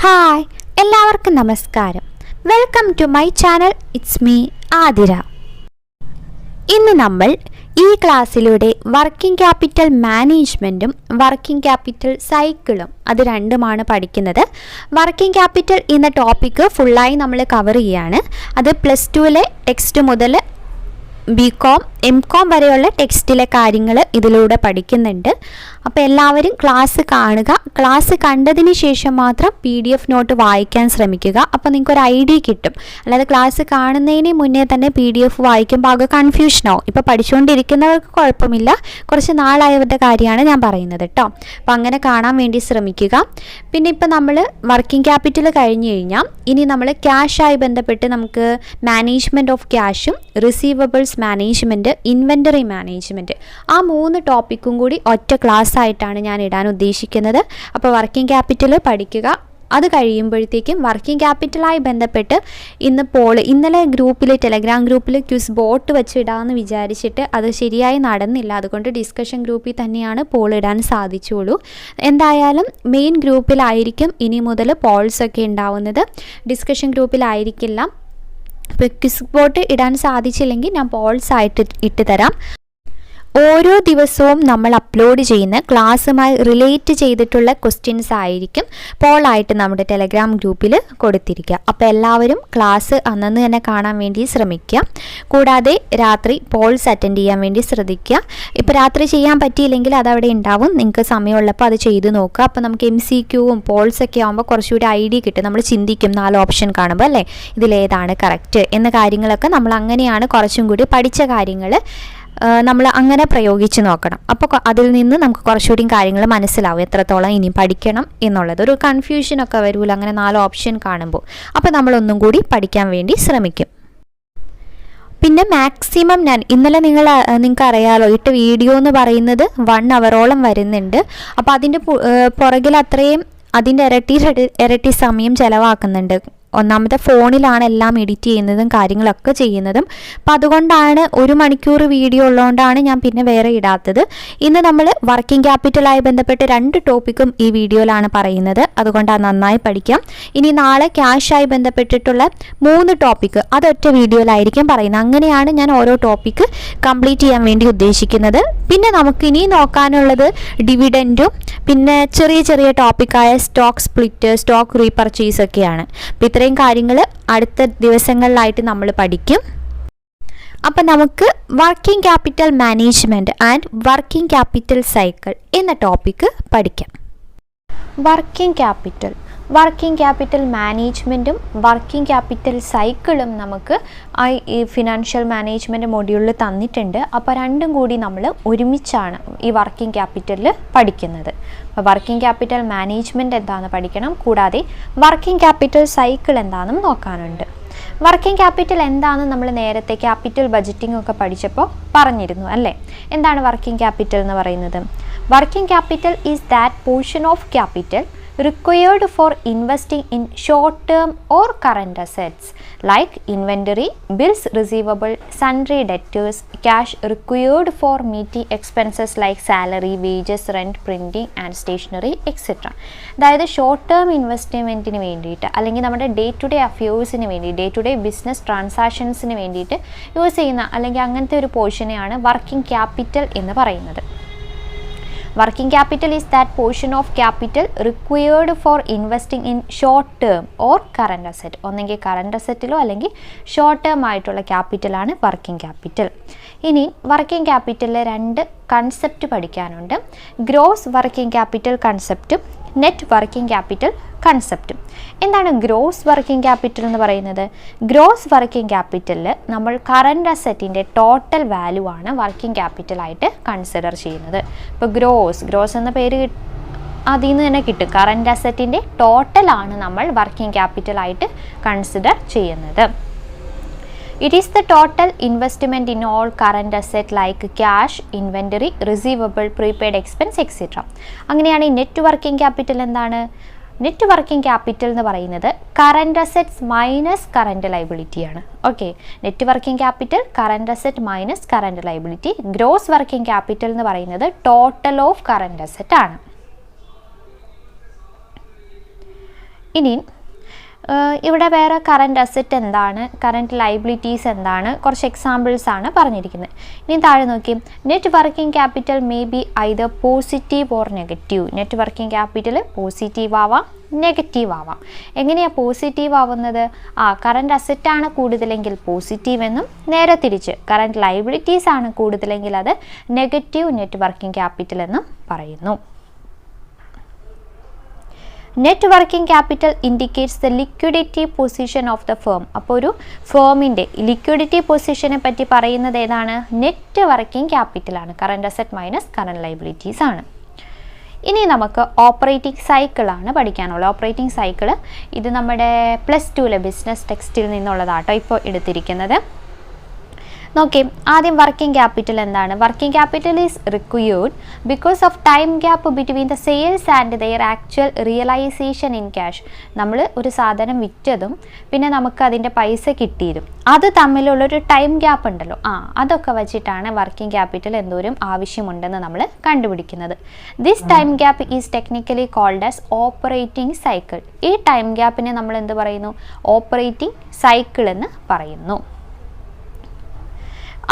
Hi എല്ലാവർക്കും നമസ്കാരം. Welcome to my channel. It's me Athira. ഇന്ന് നമ്മൾ ഈ ക്ലാസ്സിലൂടെ വർക്കിംഗ് ക്യാപിറ്റൽ മാനേജ്മെൻറ്റും വർക്കിംഗ് ക്യാപിറ്റൽ സൈക്കിളും അത് രണ്ടുമാണ് പഠിക്കുന്നത്. വർക്കിംഗ് ക്യാപിറ്റൽ എന്ന ടോപ്പിക്ക് ഫുള്ളായി നമ്മൾ കവർ ചെയ്യുകയാണ്. അത് +2 ടെക്സ്റ്റ് മുതൽ BCom MCom വരെയുള്ള ടെക്സ്റ്റിലെ കാര്യങ്ങൾ ഇതിലൂടെ പഠിക്കുന്നുണ്ട്. അപ്പോൾ എല്ലാവരും ക്ലാസ് കാണുക. ക്ലാസ് കണ്ടതിന് ശേഷം മാത്രം PDF നോട്ട് വായിക്കാൻ ശ്രമിക്കുക. അപ്പോൾ നിങ്ങൾക്കൊരു ഐഡിയ കിട്ടും. അല്ലാതെ ക്ലാസ് കാണുന്നതിന് മുന്നേ തന്നെ PDF വായിക്കുമ്പോൾ ആകെ കൺഫ്യൂഷനാവും. ഇപ്പോൾ പഠിച്ചുകൊണ്ടിരിക്കുന്നവർക്ക് കുഴപ്പമില്ല, കുറച്ച് നാളായവരുടെ കാര്യമാണ് ഞാൻ പറയുന്നത് കേട്ടോ. അപ്പോൾ അങ്ങനെ കാണാൻ വേണ്ടി ശ്രമിക്കുക. പിന്നെ ഇപ്പോൾ നമ്മൾ വർക്കിംഗ് ക്യാപിറ്റൽ കഴിഞ്ഞ് കഴിഞ്ഞാൽ ഇനി നമ്മൾ ക്യാഷായി ബന്ധപ്പെട്ട് നമുക്ക് മാനേജ്മെൻറ്റ് ഓഫ് ക്യാഷും റിസീവബിൾസ് മാനേജ്മെൻറ്റ്, ഇൻവെൻ്ററി മാനേജ്മെൻറ്റ്, ആ 3 ടോപ്പിക്കും കൂടി ഒറ്റ ക്ലാസ് ആയിട്ടാണ് ഞാൻ ഇടാൻ ഉദ്ദേശിക്കുന്നത്. അപ്പോൾ വർക്കിംഗ് ക്യാപിറ്റൽ പഠിക്കുക. അത് കഴിയുമ്പോഴത്തേക്കും വർക്കിംഗ് ക്യാപിറ്റലായി ബന്ധപ്പെട്ട് ഇന്നലെ ടെലഗ്രാം ഗ്രൂപ്പിൽ ക്വിസ് ബോട്ട് വെച്ചിടാമെന്ന് വിചാരിച്ചിട്ട് അത് ശരിയായി നടന്നില്ല. അതുകൊണ്ട് ഡിസ്കഷൻ ഗ്രൂപ്പിൽ തന്നെയാണ് പോൾ ഇടാൻ സാധിച്ചുള്ളൂ. എന്തായാലും മെയിൻ ഗ്രൂപ്പിലായിരിക്കും ഇനി മുതൽ പോൾസൊക്കെ ഉണ്ടാവുന്നത്, ഡിസ്കഷൻ ഗ്രൂപ്പിലായിരിക്കില്ല. ഇപ്പോൾ ക്വിസ് ബോട്ട് ഇടാൻ സാധിച്ചില്ലെങ്കിൽ ഞാൻ പോൾസ് ആയിട്ട് ഇട്ട് തരാം. ഓരോ ദിവസവും നമ്മൾ അപ്ലോഡ് ചെയ്യുന്ന ക്ലാസ്സുമായി റിലേറ്റ് ചെയ്തിട്ടുള്ള ക്വസ്റ്റ്യൻസ് ആയിരിക്കും പോളായിട്ട് നമ്മുടെ ടെലഗ്രാം ഗ്രൂപ്പിൽ കൊടുത്തിരിക്കുക. അപ്പോൾ എല്ലാവരും ക്ലാസ് അന്നന്ന് തന്നെ കാണാൻ വേണ്ടി ശ്രമിക്കുക. കൂടാതെ രാത്രി പോൾസ് അറ്റൻഡ് ചെയ്യാൻ വേണ്ടി ശ്രദ്ധിക്കുക. ഇപ്പോൾ രാത്രി ചെയ്യാൻ പറ്റിയില്ലെങ്കിൽ അതവിടെ ഉണ്ടാവും, നിങ്ങൾക്ക് സമയമുള്ളപ്പോൾ അത് ചെയ്ത് നോക്കുക. അപ്പോൾ നമുക്ക് MCQവും പോൾസൊക്കെ ആകുമ്പോൾ കുറച്ചുകൂടി ഐഡിയ കിട്ടും. നമ്മൾ ചിന്തിക്കും 4 ഓപ്ഷൻ കാണുമ്പോൾ അല്ലേ ഇതിലേതാണ് കറക്റ്റ് എന്ന കാര്യങ്ങളൊക്കെ നമ്മൾ അങ്ങനെയാണ് കുറച്ചും കൂടി പഠിച്ച കാര്യങ്ങൾ നമ്മൾ അങ്ങനെ പ്രയോഗിച്ച് നോക്കണം. അപ്പോൾ അതിൽ നിന്ന് നമുക്ക് കുറച്ചുകൂടി കാര്യങ്ങൾ മനസ്സിലാവും എത്രത്തോളം ഇനി പഠിക്കണം എന്നുള്ളത്. ഒരു കൺഫ്യൂഷനൊക്കെ വരുമല്ലോ അങ്ങനെ 4 ഓപ്ഷൻ കാണുമ്പോൾ. അപ്പോൾ നമ്മളൊന്നും കൂടി പഠിക്കാൻ വേണ്ടി ശ്രമിക്കും. പിന്നെ മാക്സിമം ഞാൻ ഇന്നലെ നിങ്ങൾക്ക് അറിയാമല്ലോ ഇട്ട വീഡിയോ എന്ന് പറയുന്നത് 1 അവറോളം വരുന്നുണ്ട്. അപ്പോൾ അതിൻ്റെ പുറകിൽ അത്രയും അതിൻ്റെ ഇരട്ടി സമയം ചിലവാക്കുന്നുണ്ട്. ഒന്നാമത്തെ ഫോണിലാണ് എല്ലാം എഡിറ്റ് ചെയ്യുന്നതും കാര്യങ്ങളൊക്കെ ചെയ്യുന്നതും. അപ്പോൾ അതുകൊണ്ടാണ് 1 മണിക്കൂർ വീഡിയോ ഉള്ളതുകൊണ്ടാണ് ഞാൻ പിന്നെ വേറെ ഇടാത്തത്. ഇന്ന് നമ്മൾ വർക്കിംഗ് ക്യാപിറ്റലായി ബന്ധപ്പെട്ട് 2 ടോപ്പിക്കും ഈ വീഡിയോയിലാണ് പറയുന്നത്. അതുകൊണ്ട് അത് നന്നായി പഠിക്കാം. ഇനി നാളെ ക്യാഷായി ബന്ധപ്പെട്ടിട്ടുള്ള 3 ടോപ്പിക്ക് അതൊറ്റ വീഡിയോയിലായിരിക്കും പറയുന്നത്. അങ്ങനെയാണ് ഞാൻ ഓരോ ടോപ്പിക്ക് കംപ്ലീറ്റ് ചെയ്യാൻ വേണ്ടി ഉദ്ദേശിക്കുന്നത്. പിന്നെ നമുക്ക് ഇനി നോക്കാനുള്ളത് ഡിവിഡൻറ്റും പിന്നെ ചെറിയ ടോപ്പിക്കായ സ്റ്റോക്ക് സ്പ്ലിറ്റ്, സ്റ്റോക്ക് റീപർച്ചേസ് ഒക്കെയാണ്. അപ്പോൾ ഇത്രയും കാര്യങ്ങൾ അടുത്ത ദിവസങ്ങളിലായിട്ട് നമ്മൾ പഠിക്കും. അപ്പം നമുക്ക് working capital management and working capital cycle എന്ന ടോപ്പിക്ക് പഠിക്കാം. വർക്കിംഗ് ക്യാപിറ്റൽ മാനേജ്മെൻറ്റും വർക്കിംഗ് ക്യാപിറ്റൽ സൈക്കിളും നമുക്ക് ഈ ഫിനാൻഷ്യൽ മാനേജ്മെൻറ്റ് മൊഡ്യൂളിൽ തന്നിട്ടുണ്ട്. അപ്പോൾ രണ്ടും കൂടി നമ്മൾ ഒരുമിച്ചാണ് ഈ വർക്കിംഗ് ക്യാപിറ്റലിൽ പഠിക്കുന്നത്. അപ്പോൾ വർക്കിംഗ് ക്യാപിറ്റൽ മാനേജ്മെൻറ്റ് എന്താണെന്ന് പഠിക്കണം, കൂടാതെ വർക്കിംഗ് ക്യാപിറ്റൽ സൈക്കിൾ എന്താണെന്നും നോക്കാനുണ്ട്. വർക്കിംഗ് ക്യാപിറ്റൽ എന്താണെന്ന് നമ്മൾ നേരത്തെ ക്യാപിറ്റൽ ബഡ്ജറ്റിംഗ് ഒക്കെ പഠിച്ചപ്പോൾ പറഞ്ഞിരുന്നു അല്ലേ. എന്താണ് വർക്കിംഗ് ക്യാപിറ്റൽ എന്ന് പറയുന്നത്? Working capital is that portion of capital required for investing in short-term or current assets like inventory, bills receivable, sundry debtors, cash required for meeting expenses like salary, wages, rent, printing and stationery etc. അതായത് short term ഇൻവെസ്റ്റ്മെൻറ്റിന് വേണ്ടിയിട്ട് അല്ലെങ്കിൽ നമ്മുടെ day to day അഫയേഴ്സിന് വേണ്ടി day to day business ട്രാൻസാക്ഷൻസിന് വേണ്ടിയിട്ട് use ചെയ്യുന്ന അല്ലെങ്കിൽ അങ്ങനത്തെ ഒരു പോർഷനെയാണ് വർക്കിംഗ് ക്യാപിറ്റൽ എന്ന് പറയുന്നത്. Working capital is that portion of capital required for investing in short term or current asset. ഒന്നെങ്കിൽ കറണ്ട് അസറ്റിലോ അല്ലെങ്കിൽ ഷോർട്ട് ടേം ആയിട്ടുള്ള ക്യാപിറ്റലാണ് വർക്കിംഗ് ക്യാപിറ്റൽ. ഇനി വർക്കിംഗ് ക്യാപിറ്റലിലെ 2 കൺസെപ്റ്റ് പഠിക്കാനുണ്ട്. ഗ്രോസ് വർക്കിംഗ് ക്യാപിറ്റൽ കൺസെപ്റ്റും നെറ്റ് വർക്കിംഗ് ക്യാപിറ്റൽ കൺസെപ്റ്റും. എന്താണ് ഗ്രോസ് വർക്കിംഗ് ക്യാപിറ്റൽ എന്ന് പറയുന്നത്? ഗ്രോസ് വർക്കിംഗ് ക്യാപിറ്റലിൽ നമ്മൾ കറണ്ട് അസറ്റിൻ്റെ ടോട്ടൽ വാല്യൂ ആണ് വർക്കിംഗ് ക്യാപിറ്റലായിട്ട് കൺസിഡർ ചെയ്യുന്നത്. ഇപ്പോൾ ഗ്രോസ് എന്ന പേര് അതിൽ നിന്ന് തന്നെ കിട്ടും. കറണ്ട് അസറ്റിൻ്റെ ടോട്ടലാണ് നമ്മൾ വർക്കിംഗ് ക്യാപിറ്റലായിട്ട് കൺസിഡർ ചെയ്യുന്നത്. It is the total investment in all current asset like cash, inventory, receivable, prepaid expense etc. അങ്ങനെയാണ് ഈ നെറ്റ് വർക്കിംഗ് ക്യാപിറ്റൽ എന്താണ്? നെറ്റ് വർക്കിംഗ് ക്യാപിറ്റൽ എന്ന് പറയുന്നത് കറണ്ട് അസറ്റ്സ് മൈനസ് കറണ്ട് ലൈബിലിറ്റിയാണ്. Okay, net working capital current asset minus current liability. Gross working capital എന്ന് പറയുന്നത് total of current asset ആണ്. ഇനി ഇവിടെ വേറെ കറൻറ്റ് അസറ്റ് എന്താണ്, കറൻറ്റ് ലൈബിലിറ്റീസ് എന്താണ്, കുറച്ച് എക്സാമ്പിൾസ് ആണ് പറഞ്ഞിരിക്കുന്നത്. ഇനി താഴെ നോക്കി, net working capital may be either positive or negative. Net working capital positive ആവാം, നെഗറ്റീവ് ആവാം. എങ്ങനെയാണ് പോസിറ്റീവ് ആവുന്നത്? കറൻറ്റ് അസറ്റാണ് കൂടുതലെങ്കിൽ പോസിറ്റീവ് എന്നും, നേരെ തിരിച്ച് കറൻറ്റ് ലൈബിലിറ്റീസ് ആണ് കൂടുതലെങ്കിൽ അത് നെഗറ്റീവ് നെറ്റ് വർക്കിംഗ് ക്യാപിറ്റൽ എന്നും പറയുന്നു. Net working capital indicates the liquidity position of the firm. അപ്പോൾ ഒരു ഫേമിൻ്റെ ലിക്വിഡിറ്റി പൊസിഷനെ പറ്റി പറയുന്നത് ഏതാണ്? നെറ്റ് വർക്കിംഗ് ക്യാപിറ്റലാണ്. Current asset minus current liabilities ആണ്. ഇനി നമുക്ക് ഓപ്പറേറ്റിംഗ് സൈക്കിളാണ് പഠിക്കാനുള്ളത്. ഓപ്പറേറ്റിംഗ് സൈക്കിൾ ഇത് നമ്മുടെ +2 ബിസിനസ് ടെക്സ്റ്റിൽ നിന്നുള്ളതാട്ടോ ഇപ്പോൾ എടുത്തിരിക്കുന്നത്. നോക്കി, ആദ്യം വർക്കിംഗ് ക്യാപിറ്റൽ എന്താണ്? Working capital is required because of time gap between the sales and their actual realisation in cash. നമ്മൾ ഒരു സാധനം വിറ്റതും പിന്നെ നമുക്ക് അതിൻ്റെ പൈസ കിട്ടിയതും അത് തമ്മിലുള്ളൊരു ടൈം ഗ്യാപ്പ് ഉണ്ടല്ലോ, അതൊക്കെ വെച്ചിട്ടാണ് വർക്കിംഗ് ക്യാപിറ്റൽ എന്തോരം ആവശ്യമുണ്ടെന്ന് നമ്മൾ കണ്ടുപിടിക്കുന്നത്. This time gap is technically called as operating cycle. ഈ ടൈം ഗ്യാപ്പിനെ നമ്മൾ എന്ത് പറയുന്നു? ഓപ്പറേറ്റിംഗ് സൈക്കിൾ എന്ന് പറയുന്നു.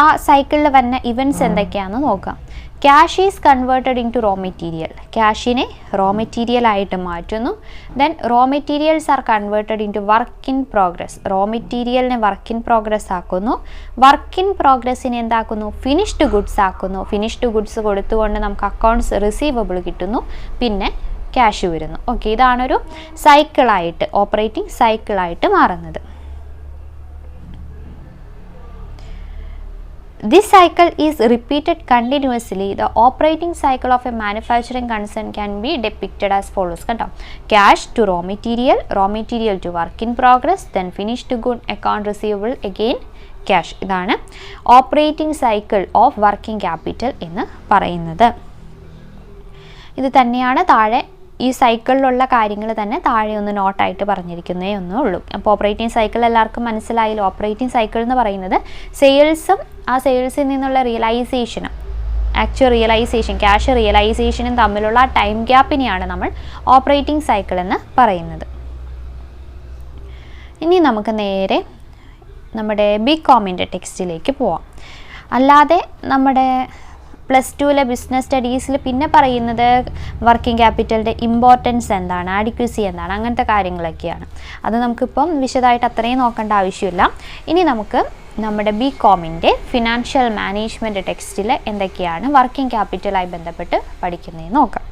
ആ സൈക്കിളിൽ വരുന്ന ഇവൻറ്റ്സ് എന്തൊക്കെയാണെന്ന് നോക്കാം. Cash is converted into raw material. ക്യാഷിനെ റോ മെറ്റീരിയൽ ആയിട്ട് മാറ്റുന്നു. Then raw materials are converted into work in progress. Raw മെറ്റീരിയലിനെ വർക്ക് ഇൻ പ്രോഗ്രസ് ആക്കുന്നു. വർക്ക് ഇൻ പ്രോഗ്രസ്സിനെ എന്താക്കുന്നു? ഫിനിഷ്ഡ് ഗുഡ്സ് ആക്കുന്നു. ഫിനിഷ്ഡ് ഗുഡ്സ് കൊടുത്തുകൊണ്ട് നമുക്ക് അക്കൗണ്ട്സ് റിസീവബിൾ കിട്ടുന്നു, പിന്നെ ക്യാഷ് വരുന്നു. ഓക്കെ, ഇതാണൊരു സൈക്കിളായിട്ട്, ഓപ്പറേറ്റിംഗ് സൈക്കിളായിട്ട് മാറുന്നത്. This cycle is repeated continuously. The operating cycle of a manufacturing concern can be depicted as follows. കണ്ടോ, cash to raw material to work in progress, then finished good, account receivable, again cash. ഇതാണ് operating cycle of working capital എന്ന് പറയുന്നത്. ഇത് തന്നെയാണ് താഴെ ഈ സൈക്കിളിലുള്ള കാര്യങ്ങൾ തന്നെ താഴെ ഒന്ന് നോട്ടായിട്ട് പറഞ്ഞിരിക്കുന്നേ ഒന്നേ ഉള്ളൂ. അപ്പോൾ ഓപ്പറേറ്റിംഗ് സൈക്കിൾ എല്ലാവർക്കും മനസ്സിലായല്ലോ. ഓപ്പറേറ്റിംഗ് സൈക്കിൾ എന്ന് പറയുന്നത് സെയിൽസും ആ സെയിൽസിൽ നിന്നുള്ള റിയലൈസേഷനും ആക്ച്വൽ റിയലൈസേഷൻ, ക്യാഷ് റിയലൈസേഷനും തമ്മിലുള്ള ടൈം ഗ്യാപ്പിനെയാണ് നമ്മൾ ഓപ്പറേറ്റിംഗ് സൈക്കിൾ എന്ന് പറയുന്നത്. ഇനി നമുക്ക് നേരെ നമ്മുടെ ബികോമിൻ്റെ ടെക്സ്റ്റിലേക്ക് പോവാം. അല്ലാതെ നമ്മുടെ +2 ബിസിനസ് സ്റ്റഡീസിൽ പിന്നെ പറയുന്നത് വർക്കിംഗ് ക്യാപിറ്റലിൻ്റെ ഇമ്പോർട്ടൻസ് എന്താണ്, ആഡിക്വസി എന്താണ്, അങ്ങനത്തെ കാര്യങ്ങളൊക്കെയാണ്. അത് നമുക്കിപ്പം വിശദമായിട്ട് അത്രയും നോക്കേണ്ട ആവശ്യമില്ല. ഇനി നമുക്ക് നമ്മുടെ ബികോമിൻ്റെ ഫിനാൻഷ്യൽ മാനേജ്മെൻറ്റ് ടെക്സ്റ്റിൽ എന്തൊക്കെയാണ് വർക്കിംഗ് ക്യാപിറ്റലായി ബന്ധപ്പെട്ട് പഠിക്കുന്നതെന്ന് നോക്കാം.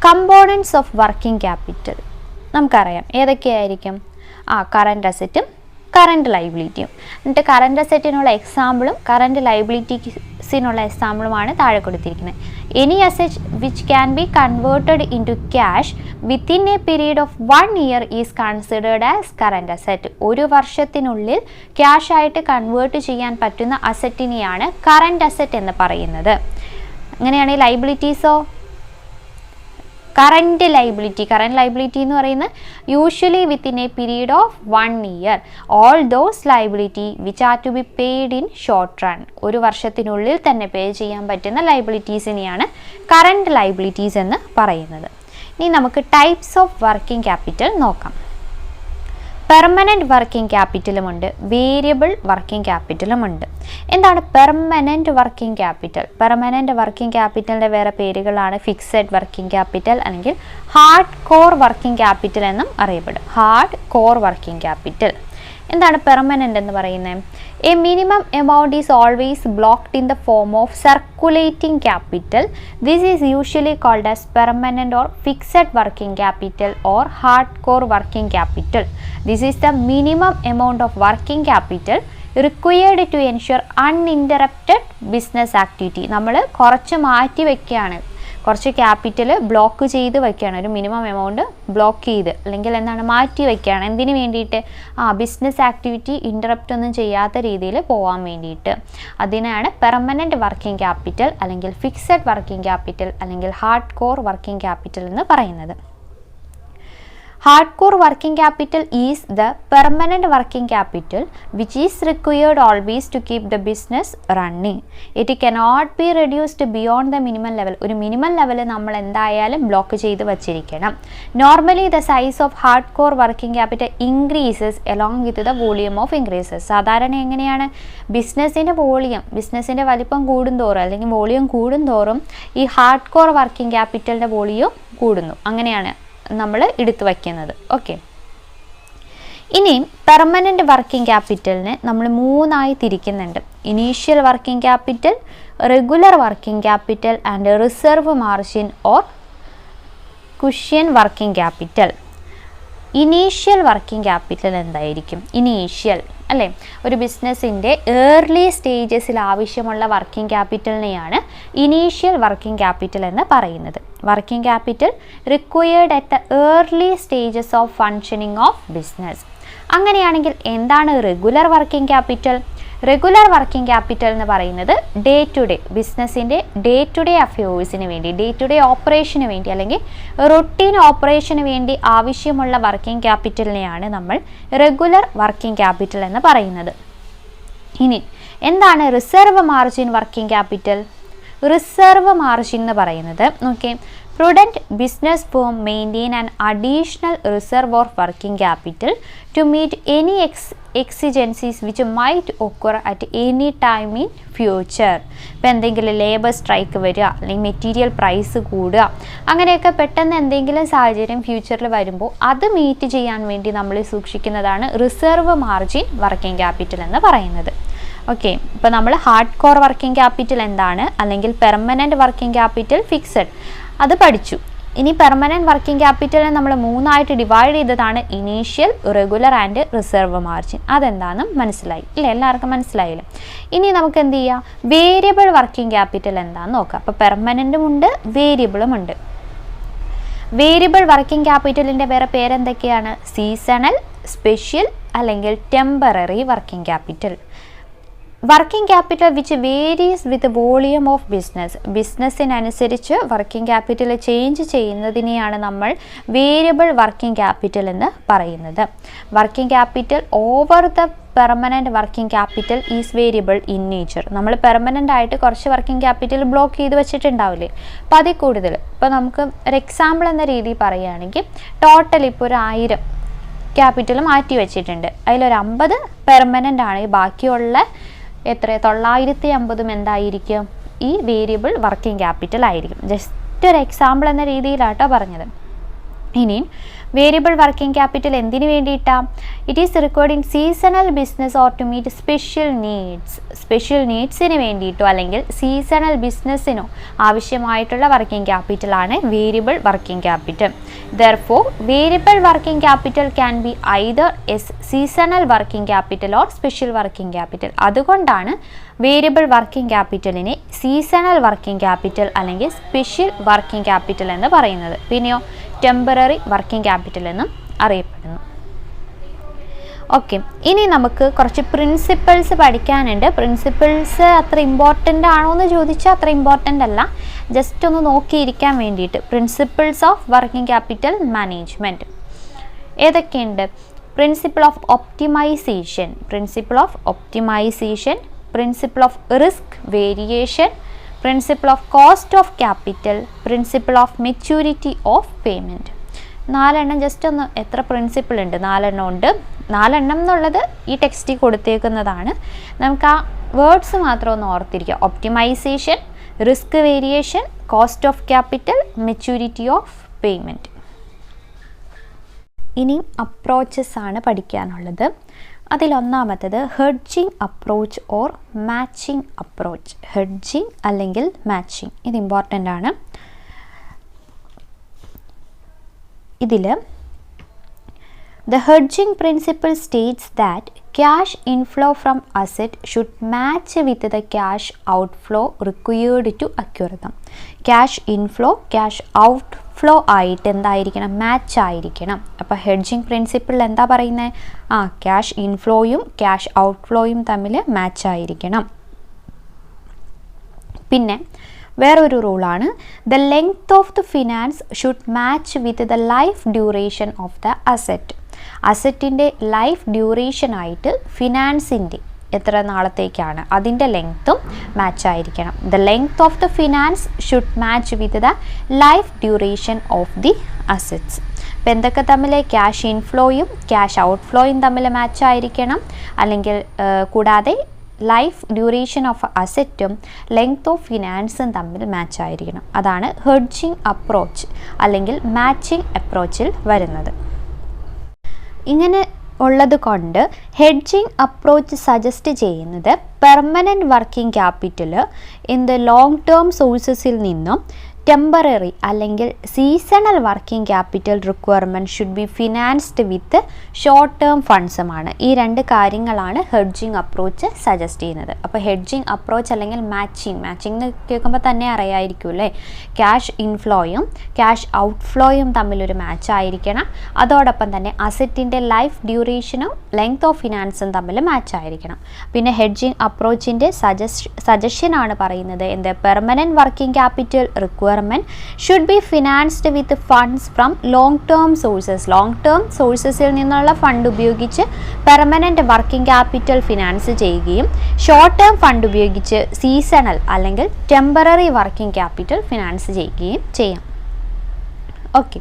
കമ്പോണൻസ് ഓഫ് വർക്കിംഗ് ക്യാപിറ്റൽ നമുക്കറിയാം ഏതൊക്കെയായിരിക്കും. Current അസറ്റും current ലൈബിലിറ്റിയും. എന്നിട്ട് കറൻറ്റ് അസറ്റിനുള്ള എക്സാമ്പിളും കറൻറ്റ് ലൈബിലിറ്റീസിനുള്ള എക്സാമ്പിളുമാണ് താഴെ കൊടുത്തിരിക്കുന്നത്. Any asset which can be converted into cash within a period of 1 year is considered as current asset. ഒരു വർഷത്തിനുള്ളിൽ ക്യാഷ് ആയിട്ട് കൺവേർട്ട് ചെയ്യാൻ പറ്റുന്ന അസറ്റിനെയാണ് കറൻറ്റ് അസറ്റ് എന്ന് പറയുന്നത്. അങ്ങനെയാണെങ്കിൽ ലൈബിലിറ്റീസോ? കറൻറ്റ് ലൈബിലിറ്റി എന്ന് പറയുന്നത് usually within a period of 1 year all those liability which are to be paid in short run. ഒരു വർഷത്തിനുള്ളിൽ തന്നെ പേ ചെയ്യാൻ പറ്റുന്ന ലൈബിലിറ്റീസിനെയാണ് കറൻറ്റ് ലൈബിലിറ്റീസ് എന്ന് പറയുന്നത്. ഇനി നമുക്ക് ടൈപ്സ് ഓഫ് വർക്കിംഗ് ക്യാപിറ്റൽ നോക്കാം. പെർമനൻറ്റ് വർക്കിംഗ് ക്യാപിറ്റലുമുണ്ട്, വേരിയബിൾ വർക്കിംഗ് ക്യാപിറ്റലുമുണ്ട്. എന്താണ് permanent working capital? Permanent working ക്യാപിറ്റലിൻ്റെ വേറെ പേരുകളാണ് ഫിക്സഡ് വർക്കിംഗ് ക്യാപിറ്റൽ അല്ലെങ്കിൽ ഹാർഡ് കോർ വർക്കിംഗ് ക്യാപിറ്റൽ എന്നും അറിയപ്പെടും. ഹാർഡ് കോർ വർക്കിംഗ് ക്യാപിറ്റൽ എന്താണ് പെർമനൻ്റ് എന്ന് പറയുന്നത്? A minimum amount is always blocked in the form of circulating capital. This is usually called as permanent or fixed working capital or hard core working capital. This is the minimum amount of working capital required to ensure uninterrupted business activity. നമ്മൾ കുറച്ച് മാറ്റി വയ്ക്കുകയാണ്, കുറച്ച് capital block ചെയ്ത് വയ്ക്കുകയാണ്, ഒരു minimum amount block ചെയ്ത് അല്ലെങ്കിൽ എന്താണ് മാറ്റി വയ്ക്കുകയാണ്. എന്തിനു വേണ്ടിയിട്ട്? ബിസിനസ് ആക്ടിവിറ്റി ഇൻറ്ററപ്റ്റ് ഒന്നും ചെയ്യാത്ത രീതിയിൽ പോകാൻ വേണ്ടിയിട്ട്. അതിനാണ് പെർമനൻറ്റ് വർക്കിംഗ് ക്യാപിറ്റൽ അല്ലെങ്കിൽ ഫിക്സഡ് വർക്കിംഗ് ക്യാപിറ്റൽ അല്ലെങ്കിൽ ഹാർഡ് കോർ വർക്കിംഗ് ക്യാപിറ്റൽ എന്ന് പറയുന്നത്. Hardcore working capital is the permanent working capital which is required always to keep the business running. It cannot be reduced beyond the minimum level. ഒരു minimum level നമ്മൾ എന്തായാലും block ചെയ്ത് വച്ചിരിക്കണം. Normally the size of hardcore working capital increases along with the volume of increases. സാധാരണ എങ്ങനെയാണ് ബിസിനസ്സിൻ്റെ വലിപ്പം കൂടുന്തോറും അല്ലെങ്കിൽ വോളിയം കൂടുന്തോറും ഈ ഹാർഡ്കോർ വർക്കിംഗ് ക്യാപിറ്റലിൻ്റെ വോളിയം കൂടുന്നു. അങ്ങനെയാണ് നമ്മൾ എടുത്തു വയ്ക്കുന്നത്. ഓക്കെ, ഇനി പെർമനൻ്റ് വർക്കിംഗ് ക്യാപിറ്റലിനെ നമ്മൾ മൂന്നായി തിരിക്കുന്നുണ്ട്. Initial working capital, regular working capital and reserve margin or cushion working capital. Initial working capital എന്തായിരിക്കും? ഇനീഷ്യൽ അല്ലേ, ഒരു ബിസിനസ്സിൻ്റെ ഏർലി സ്റ്റേജസിൽ ആവശ്യമുള്ള വർക്കിംഗ് ക്യാപിറ്റലിനെയാണ് ഇനീഷ്യൽ വർക്കിംഗ് ക്യാപിറ്റൽ എന്ന് പറയുന്നത്. Working capital required at the early stages of functioning of business. അങ്ങനെയാണെങ്കിൽ എന്താണ് regular working capital? Regular working capital എന്ന് പറയുന്നത് ഡേ ടു ഡേ ബിസിനസ്സിൻ്റെ ഡേ ടു ഡേ അഫയേഴ്സിന് വേണ്ടി, ഡേ ടു ഡേ ഓപ്പറേഷന് വേണ്ടി അല്ലെങ്കിൽ റൊട്ടീൻ ഓപ്പറേഷന് വേണ്ടി ആവശ്യമുള്ള വർക്കിംഗ് ക്യാപിറ്റലിനെയാണ് നമ്മൾ റെഗുലർ വർക്കിംഗ് ക്യാപിറ്റൽ എന്ന് പറയുന്നത്. ഇനി എന്താണ് reserve margin working capital? Reserve margin എന്ന് പറയുന്നത് okay, prudent business firm maintain an additional reserve or working capital to meet any exigencies which might occur at any time in future. ഇപ്പോൾ എന്തെങ്കിലും labour strike വരിക അല്ലെങ്കിൽ material price കൂടുക, അങ്ങനെയൊക്കെ പെട്ടെന്ന് എന്തെങ്കിലും സാഹചര്യം ഫ്യൂച്ചറിൽ വരുമ്പോൾ അത് മീറ്റ് ചെയ്യാൻ വേണ്ടി നമ്മൾ സൂക്ഷിക്കുന്നതാണ് റിസർവ് മാർജിൻ വർക്കിംഗ് ക്യാപിറ്റൽ എന്ന് പറയുന്നത്. ഓക്കെ, ഇപ്പോൾ നമ്മൾ ഹാർഡ് കോർ വർക്കിംഗ് ക്യാപിറ്റൽ എന്താണ്, അല്ലെങ്കിൽ പെർമനൻറ്റ് വർക്കിംഗ് ക്യാപിറ്റൽ, ഫിക്സഡ്, അത് പഠിച്ചു. ഇനി പെർമനൻറ്റ് വർക്കിംഗ് ക്യാപിറ്റലിനെ നമ്മൾ മൂന്നായിട്ട് ഡിവൈഡ് ചെയ്തതാണ് initial, regular and reserve margin. അതെന്താണെന്ന് മനസ്സിലായി ഇല്ലേ? എല്ലാവർക്കും മനസ്സിലായില്ലേ? ഇനി നമുക്ക് എന്ത് ചെയ്യാം, വേരിയബിൾ വർക്കിംഗ് ക്യാപിറ്റൽ എന്താണെന്ന് നോക്കാം. അപ്പോൾ പെർമനൻറ്റും ഉണ്ട്, വേരിയബിളും ഉണ്ട്. വേരിയബിൾ വർക്കിംഗ് ക്യാപിറ്റലിൻ്റെ വേറെ പേരെന്തൊക്കെയാണ്? സീസണൽ, സ്പെഷ്യൽ അല്ലെങ്കിൽ temporary working capital. Working capital which varies with volume of business. ബിസിനസ്സിനനുസരിച്ച് വർക്കിംഗ് ക്യാപിറ്റൽ ചേഞ്ച് ചെയ്യുന്നതിനെയാണ് നമ്മൾ വേരിയബിൾ വർക്കിംഗ് ക്യാപിറ്റൽ എന്ന് പറയുന്നത്. Working capital over the permanent working capital is variable in nature. നമ്മൾ പെർമനൻ്റ് ആയിട്ട് കുറച്ച് working capital block ചെയ്ത് വെച്ചിട്ടുണ്ടാവില്ലേ, അപ്പോൾ അതിൽ കൂടുതൽ. ഇപ്പോൾ നമുക്ക് ഒരു എക്സാമ്പിൾ എന്ന രീതിയിൽ പറയുകയാണെങ്കിൽ ടോട്ടൽ ഇപ്പോൾ ഒരു 1000 ക്യാപിറ്റൽ മാറ്റി വെച്ചിട്ടുണ്ട്. അതിലൊരു 50 പെർമനൻ്റ് ആണ്, ബാക്കിയുള്ള എത്ര 950 എന്തായിരിക്കും? ഈ വേരിയബിൾ വർക്കിംഗ് ക്യാപിറ്റൽ ആയിരിക്കും. ജസ്റ്റ് ഒരു എക്സാമ്പിൾ എന്ന രീതിയിലാട്ടോ പറഞ്ഞത്. ഇനി വേരിയബിൾ വർക്കിംഗ് ക്യാപിറ്റൽ എന്തിനു വേണ്ടിയിട്ടാണ്? It is required in seasonal business or to meet special needs. Special നീഡ്സിന് വേണ്ടിയിട്ടോ അല്ലെങ്കിൽ സീസണൽ ബിസിനസ്സിനോ ആവശ്യമായിട്ടുള്ള വർക്കിംഗ് ക്യാപിറ്റലാണ് variable working capital. Therefore, variable working capital can be either as seasonal working capital or special working capital. അതുകൊണ്ടാണ് variable working ക്യാപിറ്റലിനെ seasonal working capital അല്ലെങ്കിൽ special working capital എന്ന് പറയുന്നത്. പിന്നെയോ ടെമ്പററി വർക്കിംഗ് ക്യാപിറ്റൽ എന്നും അറിയപ്പെടുന്നു. ഓക്കെ, ഇനി നമുക്ക് കുറച്ച് പ്രിൻസിപ്പിൾസ് പഠിക്കാനുണ്ട്. പ്രിൻസിപ്പിൾസ് അത്ര ഇമ്പോർട്ടൻ്റ് ആണോ എന്ന് ചോദിച്ചാൽ അത്ര ഇമ്പോർട്ടൻ്റ് അല്ല, ജസ്റ്റ് ഒന്ന് നോക്കിയിരിക്കാൻ വേണ്ടിയിട്ട്. Principles of working capital management ഏതൊക്കെയുണ്ട്? Principle of optimisation, principle of optimisation, principle of risk variation, principle of cost of capital, principle of maturity of payment. 4 just ഒന്ന് എത്ര പ്രിൻസിപ്പിൾ ഉണ്ട്? 4 ഉണ്ട്. 4 എന്നുള്ളത് ഈ ടെക്സ്റ്റിൽ കൊടുത്തേക്കുന്നതാണ്. നമുക്ക് ആ വേർഡ്സ് മാത്രം ഒന്ന് ഓർത്തിരിക്കുക. Optimisation, risk variation, cost of capital, maturity of payment. ഇനിയും അപ്രോച്ചസ് ആണ് പഠിക്കാനുള്ളത്. അതിലൊന്നാമത്തത് hedging approach or matching approach. Hedging അല്ലെങ്കിൽ മാച്ചിങ്, ഇത് ഇമ്പോർട്ടൻ്റ് ആണ്. ഇതിൽ the hedging principle states that cash inflow from asset should match with the cash outflow required to acquire them. Cash inflow, cash outflow ആയിട്ട് എന്തായിരിക്കണം? Match ആയിരിക്കണം. അപ്പോൾ hedging principle എന്താ പറയുന്നത്? ക്യാഷ് ഇൻഫ്ലോയും ക്യാഷ് ഔട്ട്ഫ്ലോയും തമ്മിൽ മാച്ച് ആയിരിക്കണം. പിന്നെ വേറൊരു റൂളാണ് the length of the finance should match with the life duration of the asset. അസറ്റിൻ്റെ ലൈഫ് ഡ്യൂറേഷനായിട്ട് ഫിനാൻസിൻ്റെ എത്ര നാളത്തേക്കാണ് അതിൻ്റെ ലെങ്ത്തും മാച്ച് ആയിരിക്കണം. The length of the finance should match with the life duration of the assets. അപ്പോൾ എന്തൊക്കെ തമ്മിൽ ക്യാഷ് ഇൻഫ്ലോയും ക്യാഷ് ഔട്ട്ഫ്ലോയും തമ്മിൽ മാച്ച് ആയിരിക്കണം. അല്ലെങ്കിൽ കൂടാതെ ലൈഫ് ഡ്യൂറേഷൻ ഓഫ് അസറ്റും ലെങ്ത് ഓഫ് ഫിനാൻസും തമ്മിൽ മാച്ച് ആയിരിക്കണം. അതാണ് ഹെഡ്ജിങ് അപ്രോച്ച് അല്ലെങ്കിൽ മാച്ചിങ് അപ്രോച്ചിൽ വരുന്നത്. ഇങ്ങനെ ഉള്ളത് കൊണ്ട് ഹെഡ്ജിങ് അപ്രോച്ച് സജസ്റ്റ് ചെയ്യുന്നത് permanent working capital in the long term സോഴ്സസിൽ നിന്നും ടെമ്പററി അല്ലെങ്കിൽ seasonal working capital requirement should be financed with short term ഫണ്ട്സുമാണ്. ഈ രണ്ട് കാര്യങ്ങളാണ് ഹെഡ്ജിങ് അപ്രോച്ച് സജസ്റ്റ് ചെയ്യുന്നത്. അപ്പോൾ ഹെഡ്ജിങ് അപ്രോച്ച് അല്ലെങ്കിൽ മാച്ചിങ് എന്ന് കേൾക്കുമ്പോൾ തന്നെ അറിയായിരിക്കും അല്ലേ, ക്യാഷ് ഇൻഫ്ലോയും ക്യാഷ് ഔട്ട്ഫ്ലോയും തമ്മിലൊരു മാച്ച് ആയിരിക്കണം. അതോടൊപ്പം തന്നെ അസറ്റിൻ്റെ ലൈഫ് ഡ്യൂറേഷനും ലെങ്ത് ഓഫ് ഫിനാൻസും തമ്മിൽ മാച്ച് ആയിരിക്കണം. പിന്നെ ഹെഡ്ജിങ് അപ്രോച്ചിൻ്റെ സജഷനാണ് പറയുന്നത് എന്ത്, permanent working capital requirement should be financed with funds from long term sources. Long term സോഴ്സസിൽ നിന്നുള്ള ഫണ്ട് ഉപയോഗിച്ച് പെർമനൻറ്റ് വർക്കിംഗ് ക്യാപിറ്റൽ ഫിനാൻസ് ചെയ്യുകയും ഷോർട്ട് ടേം ഫണ്ട് ഉപയോഗിച്ച് സീസണൽ അല്ലെങ്കിൽ ടെമ്പററി വർക്കിംഗ് ക്യാപിറ്റൽ ഫിനാൻസ് ചെയ്യുകയും ചെയ്യാം. ഓക്കെ,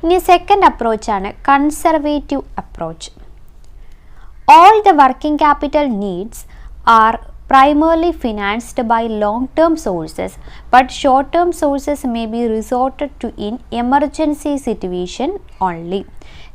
ഇനി സെക്കൻഡ് അപ്രോച്ചാണ് conservative approach. All the working capital needs are primarily financed by long-term sources, but short-term sources may be resorted to in emergency situation only.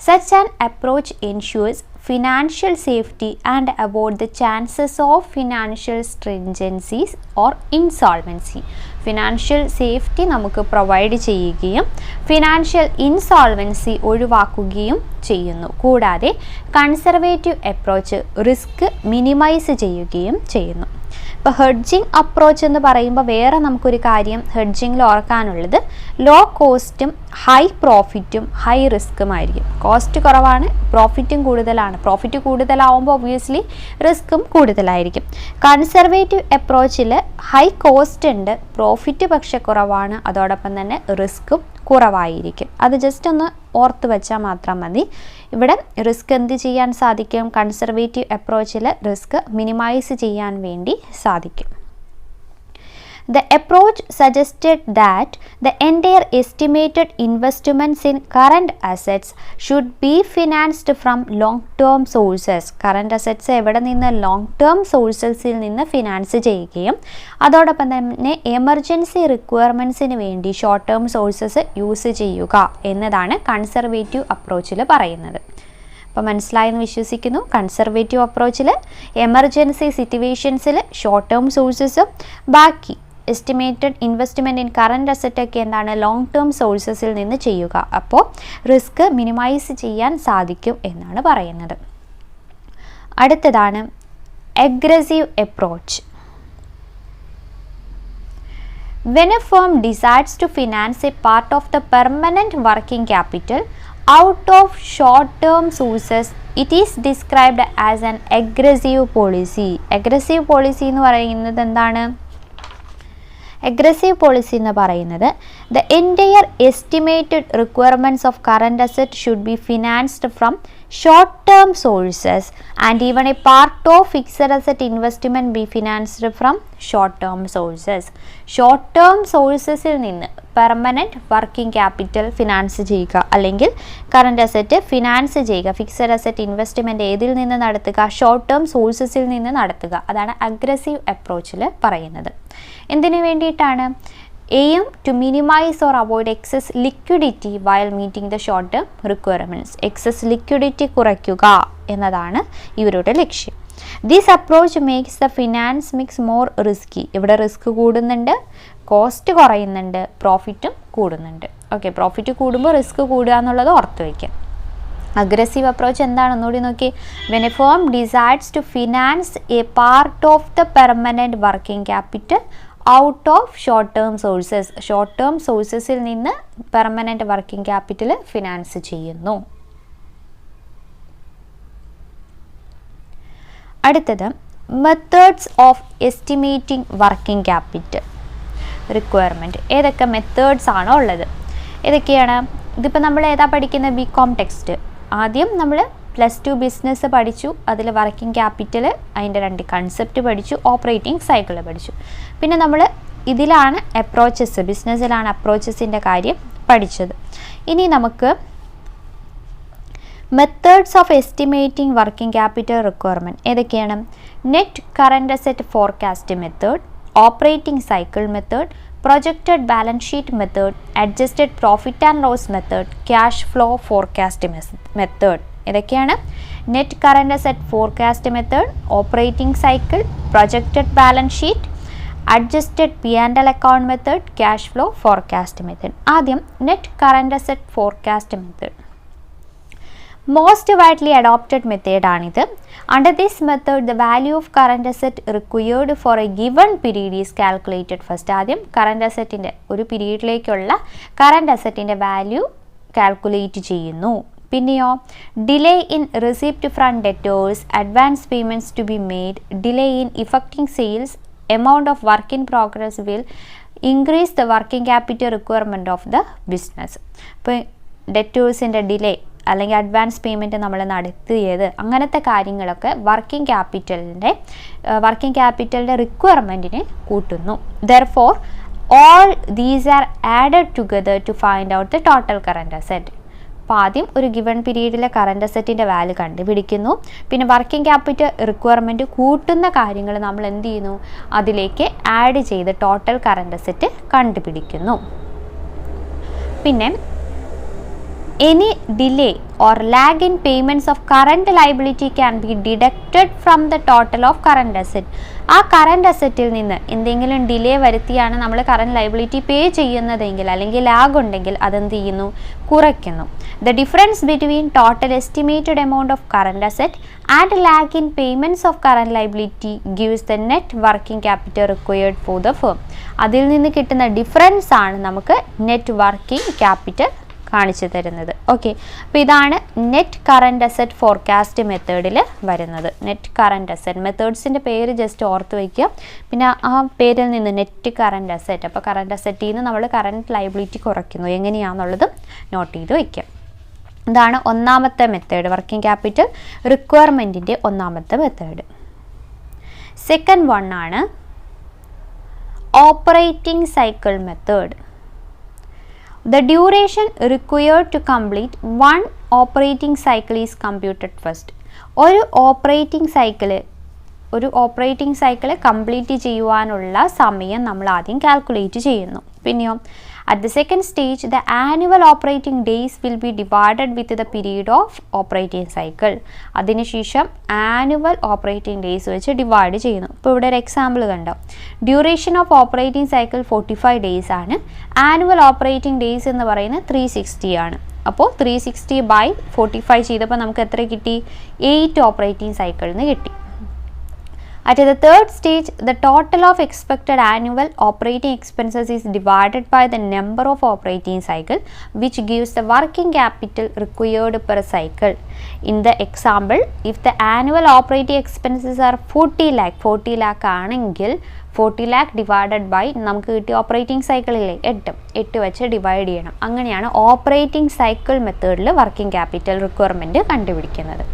Such an approach ensures financial safety and avoid the chances of financial stringencies or insolvency. Financial safety നമുക്ക് provide ചെയ്യുകയും financial insolvency ഒഴിവാക്കുകയും ചെയ്യുന്നു. കൂടാതെ conservative approach risk minimise ചെയ്യുകയും ചെയ്യുന്നു. ഇപ്പോൾ hedging approach എന്ന് പറയുമ്പോൾ വേറെ നമുക്കൊരു കാര്യം ഹെഡ്ജിങ്ങിൽ ഓർക്കാനുള്ളത് ലോ കോസ്റ്റും ഹൈ പ്രോഫിറ്റും ഹൈ റിസ്ക്കുമായിരിക്കും. കോസ്റ്റ് കുറവാണ്, പ്രോഫിറ്റും കൂടുതലാണ്. പ്രോഫിറ്റ് കൂടുതലാവുമ്പോൾ ഒബ്വിയസ്ലി റിസ്ക്കും കൂടുതലായിരിക്കും. കൺസർവേറ്റീവ് അപ്രോച്ചിൽ ഹൈ കോസ്റ്റ് ഉണ്ട്, പ്രോഫിറ്റ് പക്ഷെ കുറവാണ്, അതോടൊപ്പം തന്നെ റിസ്ക്കും കുറവായിരിക്കും. അത് ജസ്റ്റ് ഒന്ന് ഓർത്ത് വെച്ചാൽ മാത്രം മതി. ഇവിടെ റിസ്ക് എന്ത് ചെയ്യാൻ സാധിക്കും, കൺസർവേറ്റീവ് അപ്രോച്ചിൽ റിസ്ക് മിനിമൈസ് ചെയ്യാൻ വേണ്ടി സാധിക്കും. The approach suggested that the entire estimated investments in current assets should be financed from long-term sources. Current assets എവിടെ നിന്ന് long-term sourcesൽ നിന്ന് ഫിനാൻസ് ചെയ്യുകയും അതോടൊപ്പം തന്നെ എമർജൻസി റിക്വയർമെൻറ്റ്സിന് വേണ്ടി ഷോർട്ട് ടേം സോഴ്സസ് യൂസ് ചെയ്യുക എന്നതാണ് കൺസർവേറ്റീവ് അപ്രോച്ചിൽ പറയുന്നത്. അപ്പോൾ മനസ്സിലായെന്ന് വിശ്വസിക്കുന്നു. കൺസർവേറ്റീവ് അപ്രോച്ചിൽ എമർജൻസി സിറ്റുവേഷൻസിൽ ഷോർട്ട് ടേം സോഴ്സസും ബാക്കി എസ്റ്റിമേറ്റഡ് ഇൻവെസ്റ്റ്മെൻറ്റ് ഇൻ കറൻറ്റ് അസറ്റൊക്കെ എന്താണ് ലോങ് ടേം സോഴ്സസിൽ നിന്ന് ചെയ്യുക. അപ്പോൾ റിസ്ക് മിനിമൈസ് ചെയ്യാൻ സാധിക്കും എന്നാണ് പറയുന്നത്. അടുത്തതാണ് aggressive approach. When a firm decides to finance a part of the permanent working capital out of short-term sources, it is described as an aggressive policy. Aggressive policy എന്ന് പറയുന്നത് എന്താണ്? അഗ്രസീവ് പോളിസി എന്ന് പറയുന്നത് the entire estimated requirements of current asset should be financed from short term sources and even a part of fixed asset investment be financed from short term sources. Short term സോഴ്സസിൽ നിന്ന് permanent working capital finance ചെയ്യുക അല്ലെങ്കിൽ current asset finance ചെയ്യുക. Fixed asset investment ഏതിൽ നിന്ന് നടത്തുക? Short term സോഴ്സസിൽ നിന്ന് നടത്തുക. അതാണ് അഗ്രസീവ് അപ്രോച്ചിൽ പറയുന്നത്. എന്തിനു വേണ്ടിയിട്ടാണ്? Aim to minimise or avoid excess liquidity while meeting the short term requirements. Excess liquidity കുറയ്ക്കുക എന്നതാണ് ഇവരുടെ ലക്ഷ്യം. This approach makes the finance mix more risky. ഇവിടെ റിസ്ക് കൂടുന്നുണ്ട്, കോസ്റ്റ് കുറയുന്നുണ്ട്, പ്രോഫിറ്റും കൂടുന്നുണ്ട്. ഓക്കെ, പ്രോഫിറ്റ് കൂടുമ്പോൾ റിസ്ക് കൂടുക എന്നുള്ളത് ഓർത്ത് വയ്ക്കാം. അഗ്രസീവ് അപ്രോച്ച് എന്താണെന്നൂടി നോക്കി. When a firm decides to finance a part of the permanent working capital out of short term sources. Short term സോഴ്സസിൽ നിന്ന് പെർമനൻറ്റ് വർക്കിംഗ് ക്യാപിറ്റൽ ഫിനാൻസ് ചെയ്യുന്നു. അടുത്തത് methods of estimating working capital. Requirement. ഏതൊക്കെ methods ആണോ ഉള്ളത്? ഏതൊക്കെയാണ്? ഇതിപ്പോൾ നമ്മൾ ഏതാ പഠിക്കുന്നത്? BCom text. ആദ്യം നമ്മൾ +2 ബിസിനസ് പഠിച്ചു. അതിൽ വർക്കിംഗ് ക്യാപിറ്റൽ, അതിൻ്റെ 2 കൺസെപ്റ്റ് പഠിച്ചു, ഓപ്പറേറ്റിംഗ് സൈക്കിൾ പഠിച്ചു. പിന്നെ നമ്മൾ ഇതിലാണ് അപ്രോച്ചസ്, ബിസിനസ്സിലാണ് അപ്രോച്ചസിൻ്റെ കാര്യം പഠിച്ചത്. ഇനി നമുക്ക് methods of estimating working capital requirement ഏതൊക്കെയാണ്? Net current asset forecast method, operating cycle method, projected balance sheet method, adjusted profit and loss method, cash flow forecast method. ഏതൊക്കെയാണ്? Net current asset forecast method, operating cycle, projected balance sheet, adjusted P&L account method, cash flow forecast method. ആദ്യം net current asset forecast method. Most widely adopted മെത്തേഡാണിത്. Under this method the value of current asset required for a given period is calculated first. ആദ്യം current അസറ്റിൻ്റെ ഒരു പീരീഡിലേക്കുള്ള current അസറ്റിൻ്റെ value calculate ചെയ്യുന്നു. പിന്നെയോ delay in receipt from debtors, advance payments to be made, delay in effecting sales, amount of work in progress will increase the working capital requirement of the business. ഇപ്പോൾ ഡെറ്റേഴ്സിൻ്റെ delay അല്ലെങ്കിൽ advance payment നമ്മൾ നടത്തിയത്, അങ്ങനത്തെ കാര്യങ്ങളൊക്കെ working ക്യാപിറ്റലിൻ്റെ റിക്വയർമെൻറ്റിനെ കൂട്ടുന്നു. Therefore all these are added together to find out the total current asset. അപ്പോൾ ആദ്യം ഒരു ഗിവൺ പീരീഡിലെ കറൻറ്റ് അസറ്റിൻ്റെ വാല്യൂ കണ്ടുപിടിക്കുന്നു. പിന്നെ വർക്കിംഗ് ക്യാപിറ്റൽ റിക്വയർമെൻറ്റ് കൂട്ടുന്ന കാര്യങ്ങൾ നമ്മൾ എന്ത് ചെയ്യുന്നു? അതിലേക്ക് ആഡ് ചെയ്ത് ടോട്ടൽ കറൻറ്റ് അസറ്റ് കണ്ടുപിടിക്കുന്നു. പിന്നെ any delay or lag in payments of current liability can be deducted from the total of current asset. ആ കറൻറ്റ് അസറ്റിൽ നിന്ന് എന്തെങ്കിലും ഡിലേ വരുത്തിയാണ് നമ്മൾ കറൻറ്റ് ലയബിലിറ്റി പേ ചെയ്യുന്നതെങ്കിൽ അല്ലെങ്കിൽ ലാഗ് ഉണ്ടെങ്കിൽ അതെന്ത് ചെയ്യുന്നു? കുറയ്ക്കുന്നു. The difference between total estimated amount of current asset and lag in payments of current liability gives the net working capital required for the firm. അതിൽ നിന്ന് കിട്ടുന്ന ഡിഫറൻസ് ആണ് നമുക്ക് നെറ്റ് വർക്കിംഗ് ക്യാപിറ്റൽ കാണിച്ചു തരുന്നത്. ഓക്കെ, അപ്പോൾ ഇതാണ് നെറ്റ് കറൻറ്റ് അസറ്റ് ഫോർകാസ്റ്റ് മെത്തേഡിൽ വരുന്നത്. നെറ്റ് കറൻറ്റ് അസറ്റ് മെത്തേഡ്സിൻ്റെ പേര് ജസ്റ്റ് ഓർത്ത് വയ്ക്കുക. പിന്നെ ആ പേരിൽ നിന്ന് നെറ്റ് കറൻറ്റ് അസറ്റ്, അപ്പോൾ കറൻറ്റ് അസറ്റിൽ നിന്ന് നമ്മൾ കറൻറ്റ് ലയബിലിറ്റി കുറയ്ക്കുന്നു എങ്ങനെയാണെന്നുള്ളത് നോട്ട് ചെയ്ത് വയ്ക്കുക. ഇതാണ് ഒന്നാമത്തെ മെത്തേഡ്, വർക്കിംഗ് ക്യാപിറ്റൽ റിക്വയർമെൻറ്റിൻ്റെ ഒന്നാമത്തെ മെത്തേഡ്. സെക്കൻഡ് വൺ ആണ് operating cycle method. The duration required to complete one operating cycle is computed first. ഒരു ഓപ്പറേറ്റിംഗ് സൈക്കിൾ കംപ്ലീറ്റ് ചെയ്യുവാനുള്ള സമയം നമ്മൾ ആദ്യം കാൽക്കുലേറ്റ് ചെയ്യുന്നു. പിന്നെയോ at the second stage the annual operating days will be divided with the period of operating cycle. അതിനുശേഷം annual operating days വെച്ച് divide ചെയ്യുന്നു. ഇപ്പോൾ ഇവിടെ ഒരു എക്സാമ്പിൾ കണ്ടോ, duration of operating cycle 45 days ആണ്. ആനുവൽ ഓപ്പറേറ്റിംഗ് ഡേയ്സ് എന്ന് പറയുന്നത് 360 ആണ്. അപ്പോൾ 360/45 ചെയ്തപ്പോൾ നമുക്ക് എത്ര കിട്ടി? 8 ഓപ്പറേറ്റിംഗ് സൈക്കിളിന് കിട്ടി. At the third stage, the total of expected annual operating expenses is divided by the number of operating cycle, which gives the working capital required per cycle. In the example, if the annual operating expenses are 40 lakh ആണെങ്കിൽ 40 lakh divided by നമുക്ക് കിട്ടിയ operating സൈക്കിളിലെ 8 വെച്ച് divide ചെയ്യണം. അങ്ങനെയാണ് operating cycle മെത്തേഡിൽ working capital requirement കണ്ടുപിടിക്കുന്നത്.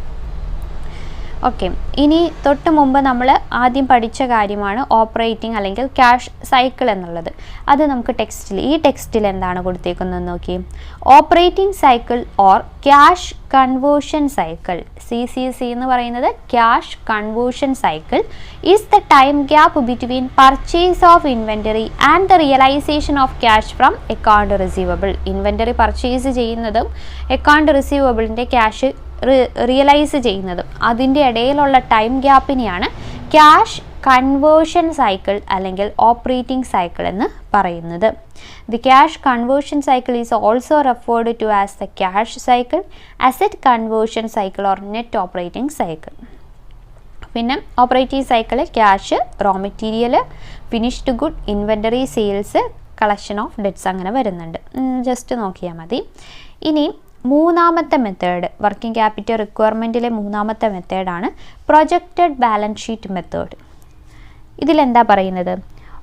Okay, ഇനി തൊട്ട് മുമ്പ് നമ്മൾ ആദ്യം പഠിച്ച കാര്യമാണ് ഓപ്പറേറ്റിംഗ് അല്ലെങ്കിൽ ക്യാഷ് സൈക്കിൾ എന്നുള്ളത്. അത് നമുക്ക് ഈ ടെക്സ്റ്റിൽ എന്താണ് കൊടുത്തേക്കുന്നത് നോക്കി. Operating cycle or cash conversion cycle, CCC എന്ന് പറയുന്നത് cash conversion cycle is the time gap between purchase of inventory and the realisation of cash from account receivable. Inventory purchase ചെയ്യുന്നതും അക്കൗണ്ട് റിസീവബിളിൻ്റെ ക്യാഷ് റിയലൈസ് ചെയ്യുന്നതും അതിൻ്റെ ഇടയിലുള്ള time ഗ്യാപ്പിനെയാണ് cash conversion cycle അല്ലെങ്കിൽ operating cycle എന്ന് പറയുന്നത്. The cash conversion cycle is also referred to as the cash cycle, asset conversion cycle or net operating cycle. പിന്നെ operating cycle cash, raw material, finished good, inventory, sales, collection of debts അങ്ങനെ വരുന്നുണ്ട്. Just നോക്കിയാൽ മതി. ഇനി മൂന്നാമത്തെ method, working capital റിക്വയർമെൻറ്റിലെ മൂന്നാമത്തെ മെത്തേഡാണ് projected balance sheet method. ഇതിലെന്താ പറയുന്നത്?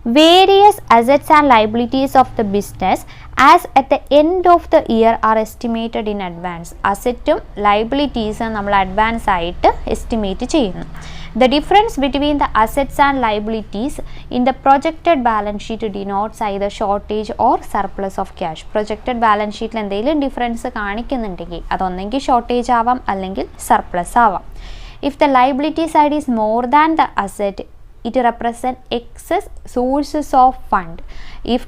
various assets and liabilities of the business as at the end of the year are estimated in advance. അസറ്റും ലയബിലിറ്റീസും നമ്മൾ അഡ്വാൻസ് ആയിട്ട് എസ്റ്റിമേറ്റ് ചെയ്യുന്നു. The difference between the assets and liabilities in the projected balance sheet denotes either shortage or surplus of cash. Projected balance sheet എന്തെങ്കിലും difference കാണിക്കുന്നുണ്ടെങ്കിൽ അതൊന്നെങ്കിൽ shortage ആവാം അല്ലെങ്കിൽ surplus ആവാം. If the liability side is more than the asset, it represents excess sources of fund. If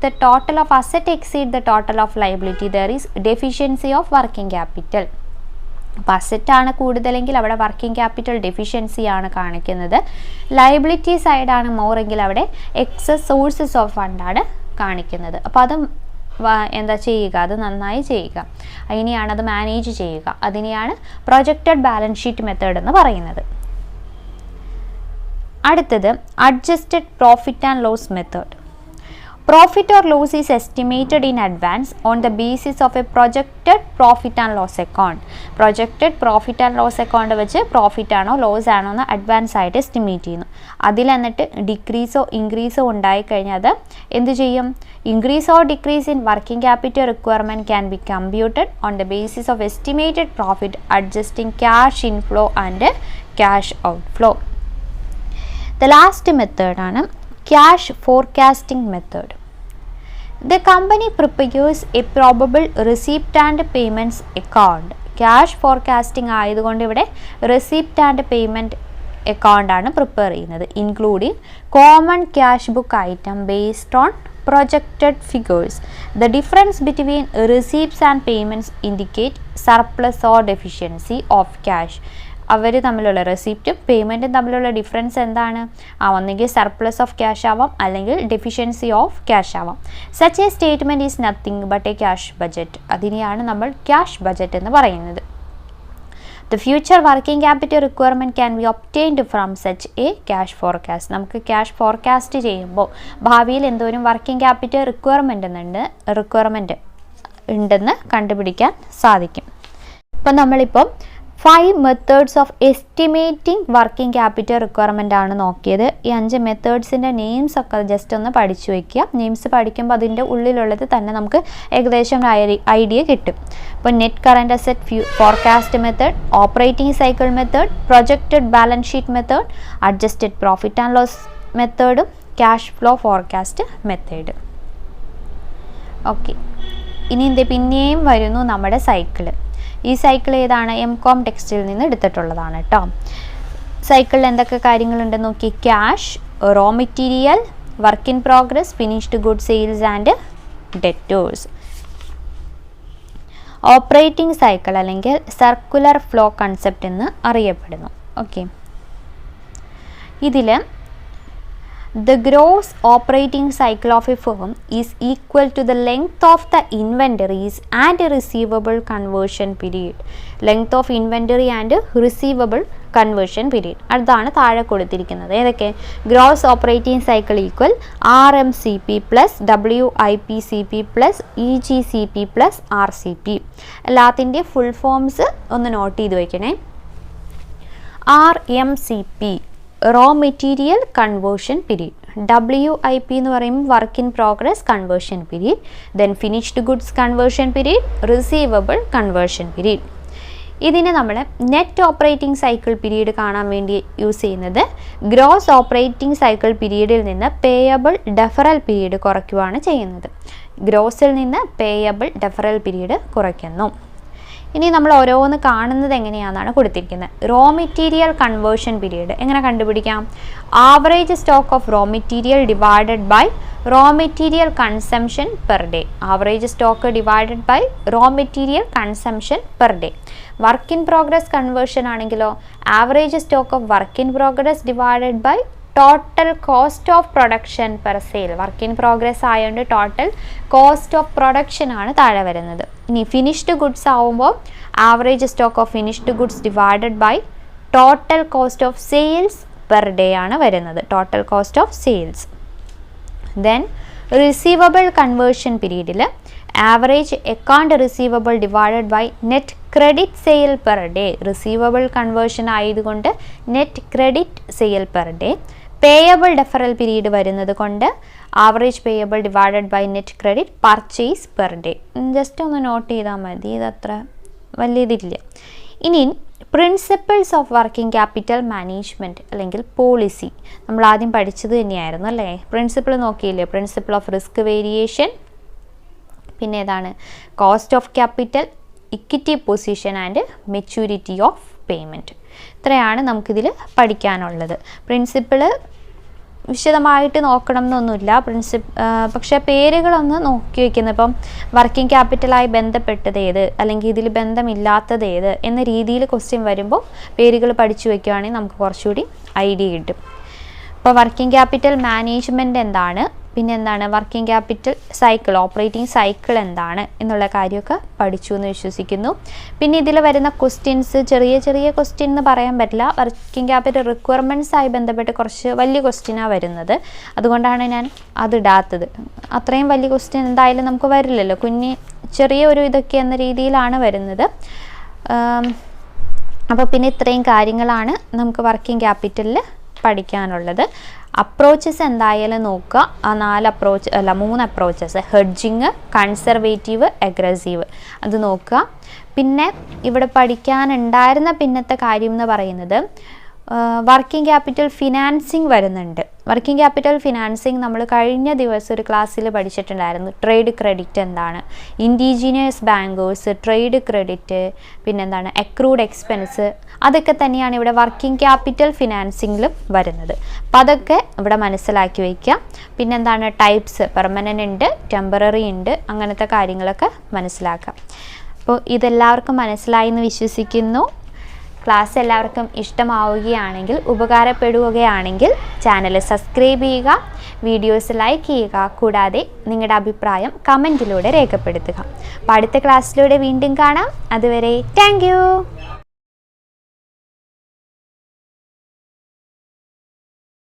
the total of asset exceed the total of liability, there is deficiency of working capital. അപ്പോൾ അസറ്റാണ് കൂടുതലെങ്കിൽ അവിടെ working capital deficiency ആണ് കാണിക്കുന്നത്. Liability സൈഡാണ് മോറെങ്കിൽ അവിടെ excess sources of ഫണ്ടാണ് കാണിക്കുന്നത്. അപ്പോൾ അത് എന്താ ചെയ്യുക, അത് നന്നായി ചെയ്യുക, അതിനെയാണ് അത് മാനേജ് ചെയ്യുക, അതിനെയാണ് പ്രൊജക്റ്റഡ് ബാലൻസ് ഷീറ്റ് മെത്തേഡ് എന്ന് പറയുന്നത്. അടുത്തത് adjusted profit and loss method. Profit or loss is estimated in advance on the basis of a projected profit and loss account. Projected profit and loss account വെച്ച് profit ആണോ loss ആണോ എന്ന് advance ആയിട്ട് estimate ചെയ്യുന്നു. അതിൽ എന്നിട്ട് ഡിക്രീസോ ഇൻക്രീസോ ഉണ്ടായിക്കഴിഞ്ഞാൽ അത് എന്ത് ചെയ്യും? Increase or decrease in working capital requirement can be computed on the basis of estimated profit adjusting cash inflow and cash outflow. The last മെത്തേഡാണ് cash forecasting method. The company prepares a probable receipt and payments account. Cash forecasting ആയതുകൊണ്ട് ഇവിടെ receipt and payment account ആണ് prepare ചെയ്യുന്നത്, including common cash book item based on projected figures. The difference between receipts and payments indicate surplus or deficiency of cash. അവർ തമ്മിലുള്ള റെസിപ്റ്റും പേയ്മെൻറ്റും തമ്മിലുള്ള difference എന്താണ്? ഒന്നെങ്കിൽ surplus of cash ആവാം അല്ലെങ്കിൽ ഡെഫിഷ്യൻസി ഓഫ് ക്യാഷ് ആവാം. Such A statement is nothing but A cash budget. അതിനെയാണ് നമ്മൾ ക്യാഷ് ബജറ്റ് എന്ന് പറയുന്നത്. The future working capital requirement can be obtained from such a cash forecast. നമുക്ക് ക്യാഷ് ഫോർകാസ്റ്റ് ചെയ്യുമ്പോൾ ഭാവിയിൽ എന്തോരം വർക്കിംഗ് ക്യാപിറ്റൽ റിക്വയർമെൻറ്റ് ഉണ്ടെന്ന് കണ്ടുപിടിക്കാൻ സാധിക്കും. അപ്പം നമ്മളിപ്പം 5 methods of estimating working capital requirement ആണ് നോക്കിയത്. ഈ 5 മെത്തേഡ്സിൻ്റെ നെയിംസ് ഒക്കെ ജസ്റ്റ് ഒന്ന് പഠിച്ചു വയ്ക്കുക. നെയിംസ് പഠിക്കുമ്പോൾ അതിൻ്റെ ഉള്ളിലുള്ളത് തന്നെ നമുക്ക് ഏകദേശം ഐഡിയ കിട്ടും. ഇപ്പോൾ net current asset forecast method, operating cycle method, projected balance sheet method, adjusted profit and loss മെത്തേഡും cash flow forecast method. Okay, ഇനി പിന്നെയും വരുന്നു നമ്മുടെ സൈക്കിള്. ഈ സൈക്കിൾ ഏതാണ്? എം.കോം ടെക്സ്റ്റിൽ നിന്ന് എടുത്തിട്ടുള്ളതാണ് കേട്ടോ. സൈക്കിളിൽ എന്തൊക്കെ കാര്യങ്ങളുണ്ടെന്ന് നോക്കി. Cash, raw material, work in progress, finished good sales and debtors. Operating cycle അല്ലെങ്കിൽ സർക്കുലർ ഫ്ലോ കൺസെപ്റ്റ് എന്ന് അറിയപ്പെടുന്നു. ഓക്കെ, ഇതിൽ the gross operating cycle of a firm is equal to the length of the inventories and receivable conversion period. Length of inventory and receivable conversion period. അതാണ് താഴെ കൊടുത്തിരിക്കുന്നത്. ഏതൊക്കെ? Gross operating cycle equal RMCP plus WIPCP plus EGCP plus RCP. എല്ലാത്തിൻ്റെ full forms ഒന്ന് note ചെയ്ത് വയ്ക്കണേ. RMCP raw material conversion period, WIP എന്ന് പറയുമ്പോൾ work in progress conversion period, then finished goods conversion period, receivable conversion period. ഇതിനെ നമ്മൾ net operating cycle period കാണാൻ വേണ്ടി യൂസ് ചെയ്യുന്നത് ഗ്രോസ് ഓപ്പറേറ്റിംഗ് സൈക്കിൾ പീരീഡിൽ നിന്ന് പേയബിൾ ഡെഫറൽ പീരീഡ് കുറയ്ക്കുകയാണ് ചെയ്യുന്നത്. ഗ്രോസിൽ നിന്ന് പേയബിൾ ഡെഫറൽ പീരീഡ് കുറയ്ക്കുന്നു. ഇനി നമ്മൾ ഓരോന്ന് കാണുന്നത് എങ്ങനെയാണെന്നാണ് കൊടുത്തിരിക്കുന്നത്. റോ മെറ്റീരിയൽ കൺവേർഷൻ പീരീഡ് എങ്ങനെ കണ്ടുപിടിക്കാം? Average stock of raw material divided by raw material consumption per day. Average stock divided by raw material consumption per day. Work in progress conversion ആണെങ്കിലോ average stock of work in progress divided by total cost of production per sale. Work in progress ആയതുകൊണ്ട് total cost of production ആണ് താഴെ വരുന്നത്. ഇനി finished goods ആവുമ്പോൾ average stock of finished goods divided by total cost of sales per day ആണ് വരുന്നത്. Total cost of sales. Then receivable conversion പീരീഡിൽ average account receivable divided by net credit sale per day. Receivable conversion ആയതുകൊണ്ട് net credit sale per day. Payable deferral period വരുന്നത് കൊണ്ട് average payable divided by net credit purchase per day. Just ഒന്ന് note ചെയ്താൽ മതി, ഇതത്ര വലിയതില്ല. ഇനി principles of working capital management അല്ലെങ്കിൽ പോളിസി നമ്മൾ ആദ്യം പഠിച്ചത് തന്നെയായിരുന്നു അല്ലേ. പ്രിൻസിപ്പിൾ നോക്കിയില്ലേ, പ്രിൻസിപ്പിൾ ഓഫ് റിസ്ക് വേരിയേഷൻ, പിന്നെ ഏതാണ് cost of capital, equity position and maturity of payment. ഇത്രയാണ് നമുക്കിതിൽ പഠിക്കാനുള്ളത്. പ്രിൻസിപ്പിള് വിശദമായിട്ട് നോക്കണം എന്നൊന്നുമില്ല, പക്ഷേ പേരുകളൊന്ന് നോക്കി വയ്ക്കുന്നത്. ഇപ്പം വർക്കിംഗ് ക്യാപിറ്റലായി ബന്ധപ്പെട്ടത് ഏത് അല്ലെങ്കിൽ ഇതിൽ ബന്ധമില്ലാത്തത് ഏത് എന്ന രീതിയിൽ ക്വസ്റ്റ്യൻ വരുമ്പോൾ പേരുകൾ പഠിച്ചു വയ്ക്കുകയാണെങ്കിൽ നമുക്ക് കുറച്ചുകൂടി ഐഡിയ കിട്ടും. അപ്പോൾ വർക്കിംഗ് ക്യാപിറ്റൽ മാനേജ്മെൻറ്റ് എന്താണ്, പിന്നെ എന്താണ് working capital cycle, operating cycle എന്താണ് എന്നുള്ള കാര്യമൊക്കെ പഠിച്ചു എന്ന് വിശ്വസിക്കുന്നു. പിന്നെ ഇതിൽ വരുന്ന ക്വസ്റ്റ്യൻസ് ചെറിയ ചെറിയ ക്വസ്റ്റ്യൻ എന്ന് പറയാൻ പറ്റില്ല. വർക്കിംഗ് ക്യാപിറ്റൽ റിക്വയർമെൻറ്റ്സായി ബന്ധപ്പെട്ട് കുറച്ച് വലിയ ക്വസ്റ്റ്യനാണ് വരുന്നത്, അതുകൊണ്ടാണ് ഞാൻ അതിടാത്തത്. അത്രയും വലിയ ക്വസ്റ്റ്യൻ എന്തായാലും നമുക്ക് വരില്ലല്ലോ, ചെറിയ ഒരു ഇതൊക്കെ എന്ന രീതിയിലാണ് വരുന്നത്. അപ്പോൾ പിന്നെ ഇത്രയും കാര്യങ്ങളാണ് നമുക്ക് വർക്കിംഗ് ക്യാപിറ്റലിൽ പഠിക്കാനുള്ളത്. അപ്രോച്ചസ് എന്തായാലും നോക്കുക. ആ 3 അപ്രോച്ചസ്, ഹെഡ്ജിങ്, കൺസർവേറ്റീവ്, അഗ്രസീവ്, അത് നോക്കുക. പിന്നെ ഇവിടെ പഠിക്കാനുണ്ടായിരുന്ന പിന്നത്തെ കാര്യം എന്ന് പറയുന്നത് വർക്കിംഗ് ക്യാപിറ്റൽ ഫിനാൻസിങ് വരുന്നുണ്ട്. വർക്കിംഗ് ക്യാപിറ്റൽ ഫിനാൻസിങ് നമ്മൾ കഴിഞ്ഞ ദിവസം ഒരു ക്ലാസ്സിൽ പഠിച്ചിട്ടുണ്ടായിരുന്നു. ട്രേഡ് ക്രെഡിറ്റ് എന്താണ്, ഇൻഡിജീനിയസ് ബാങ്കേഴ്സ്, ട്രേഡ് ക്രെഡിറ്റ്, പിന്നെന്താണ് അക്രൂഡ് എക്സ്പെൻസ്, അതൊക്കെ തന്നെയാണ് ഇവിടെ വർക്കിംഗ് ക്യാപിറ്റൽ ഫിനാൻസിങ്ങിലും വരുന്നത്. അപ്പം അതൊക്കെ ഇവിടെ മനസ്സിലാക്കി വയ്ക്കുക. പിന്നെന്താണ് ടൈപ്സ്, പെർമനൻ്റ് ഉണ്ട്, ടെമ്പററി ഉണ്ട്, അങ്ങനത്തെ കാര്യങ്ങളൊക്കെ മനസ്സിലാക്കാം. അപ്പോൾ ഇതെല്ലാവർക്കും മനസ്സിലായി എന്ന് വിശ്വസിക്കുന്നു. ക്ലാസ് എല്ലാവർക്കും ഇഷ്ടമാവുകയാണെങ്കിൽ, ഉപകാരപ്പെടുകയാണെങ്കിൽ ചാനൽ സബ്സ്ക്രൈബ് ചെയ്യുക, വീഡിയോസ് ലൈക്ക് ചെയ്യുക, കൂടാതെ നിങ്ങളുടെ അഭിപ്രായം കമൻറ്റിലൂടെ രേഖപ്പെടുത്തുക. അപ്പോൾ അടുത്ത ക്ലാസ്സിലൂടെ വീണ്ടും കാണാം. അതുവരെ താങ്ക് യു.